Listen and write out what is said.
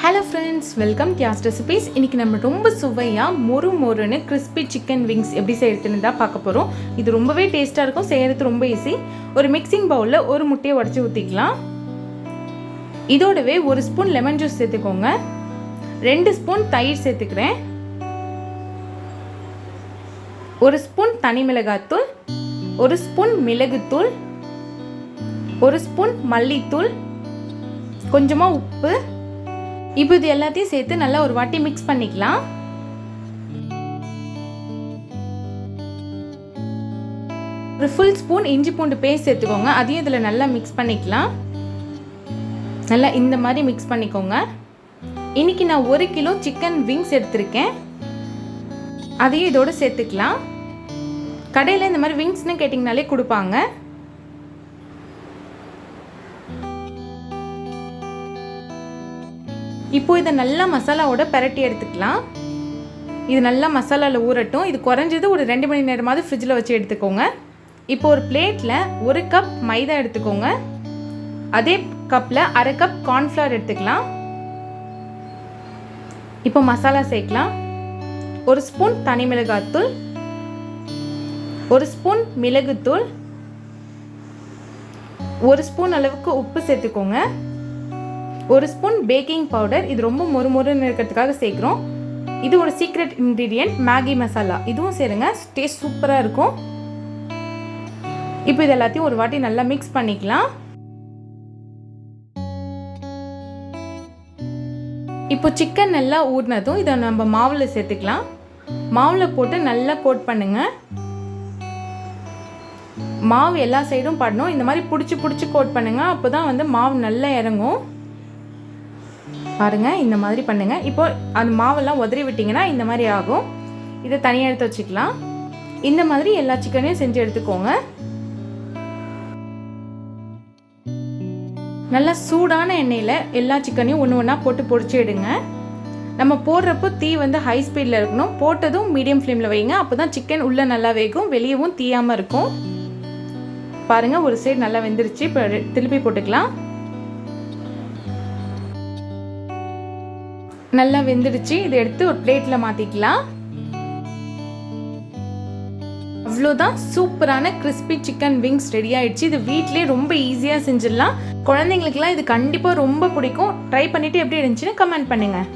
Hello friends, welcome to யாஸ் recipes. இன்றைக்கி நம்ம ரொம்ப சுவையாக மொறுன்னு கிறிஸ்பி சிக்கன் விங்ஸ் எப்படி செய்யறதுன்னு தான் பார்க்க போகிறோம். இது ரொம்பவே டேஸ்ட்டாக இருக்கும், செய்கிறது ரொம்ப ஈஸி. ஒரு மிக்சிங் பவுலில் ஒரு முட்டையை உடச்சி ஊற்றிக்கலாம். இதோடவே ஒரு ஸ்பூன் லெமன் ஜூஸ் சேர்த்துக்கோங்க. 2 ஸ்பூன் தயிர் சேர்த்துக்கிறேன். 1 ஸ்பூன் தனி மிளகாய்த்தூள், 1 ஸ்பூன் மிளகுத்தூள், 1 ஸ்பூன் மல்லித்தூள், கொஞ்சமாக உப்பு. இப்போ இது எல்லாத்தையும் சேர்த்து நல்லா ஒரு வாட்டி மிக்ஸ் பண்ணிக்கலாம். ஒரு ஃபுல் ஸ்பூன் இஞ்சி பூண்டு பேஸ்ட் சேர்த்துக்கோங்க. அதையும் இதில் நல்லா மிக்ஸ் பண்ணிக்கலாம். நல்லா இந்த மாதிரி மிக்ஸ் பண்ணிக்கோங்க. இன்னைக்கு நான் 1 கிலோ சிக்கன் விங்ஸ் எடுத்திருக்கேன். அதையும் இதோட சேர்த்துக்கலாம். கடையில் இந்த மாதிரி விங்ஸ்னு கேட்டிங்கனாலே கொடுப்பாங்க. இப்போ இதை நல்லா மசாலாவோட பரட்டி எடுத்துக்கலாம். இது நல்லா மசாலாவில் ஊறட்டும். இது குறைஞ்சது ஒரு 2 மணி நேரமாவது ஃப்ரிட்ஜில் வச்சு எடுத்துக்கோங்க. இப்போ ஒரு பிளேட்டில் 1 கப் மைதா எடுத்துக்கோங்க. அதே கப்பில் 1/2 கப் கார்ன்ஃப்ளவர் எடுத்துக்கலாம். இப்போ மசாலா சேர்க்கலாம். 1 ஸ்பூன் தனி மிளகாய்த்தூள், 1 ஸ்பூன் மிளகுத்தூள், 1 ஸ்பூன் அளவுக்கு உப்பு சேர்த்துக்கோங்க. 1 ஸ்பூன் பேக்கிங் பவுடர். இது ரொம்ப மொறுன்னு இருக்கிறதுக்காக சேர்க்குறோம். இது ஒரு சீக்ரெட் இன்க்ரீடியன்ட், மேகி மசாலா. இதுவும் சேருங்க, டேஸ்ட் சூப்பராக இருக்கும். இப்போ இது எல்லாத்தையும் ஒரு வாட்டி நல்லா மிக்ஸ் பண்ணிக்கலாம். இப்போ சிக்கன் நல்லா ஊறினதும் இதை நம்ம மாவில் சேர்த்துக்கலாம். மாவில் போட்டு நல்லா கோட் பண்ணுங்க. மாவு எல்லா சைடும் படணும். இந்த மாதிரி பிடிச்சி கோட் பண்ணுங்க. அப்போ தான் வந்து மாவு நல்லா இறங்கும். பாருங்கள், இந்த மாதிரி பண்ணுங்கள். இப்போ அந்த மாவெல்லாம் உதறி விட்டிங்கன்னா இந்த மாதிரி ஆகும். இதை தனியாக எடுத்து வச்சுக்கலாம். இந்த மாதிரி எல்லா சிக்கனையும் செஞ்சு எடுத்துக்கோங்க. நல்லா சூடான எண்ணெயில் எல்லா சிக்கனையும் ஒன்று போட்டு பொரிச்சு எடுங்க. நம்ம போடுறப்போ தீ வந்து ஹை ஸ்பீடில் இருக்கணும். போட்டதும் மீடியம் ஃப்ளேமில் வைங்க. அப்போ தான் சிக்கன் உள்ளே நல்லா வேகும், வெளியவும் தீயாமல் இருக்கும். பாருங்கள், ஒரு சைடு நல்லா வெந்துருச்சு. இப்போ திருப்பி போட்டுக்கலாம். நல்லா வெந்துடுச்சு. இதை எடுத்து ஒரு பிளேட்டில் மாற்றிக்கலாம். அவ்வளோதான், சூப்பரான கிறிஸ்பி சிக்கன் விங்ஸ் ரெடி ஆயிடுச்சு. இது வீட்டிலே ரொம்ப ஈஸியாக செஞ்சிடலாம். குழந்தைங்களுக்குலாம் இது கண்டிப்பாக ரொம்ப பிடிக்கும். ட்ரை பண்ணிவிட்டு எப்படி இருந்துச்சுன்னு கமெண்ட் பண்ணுங்கள்.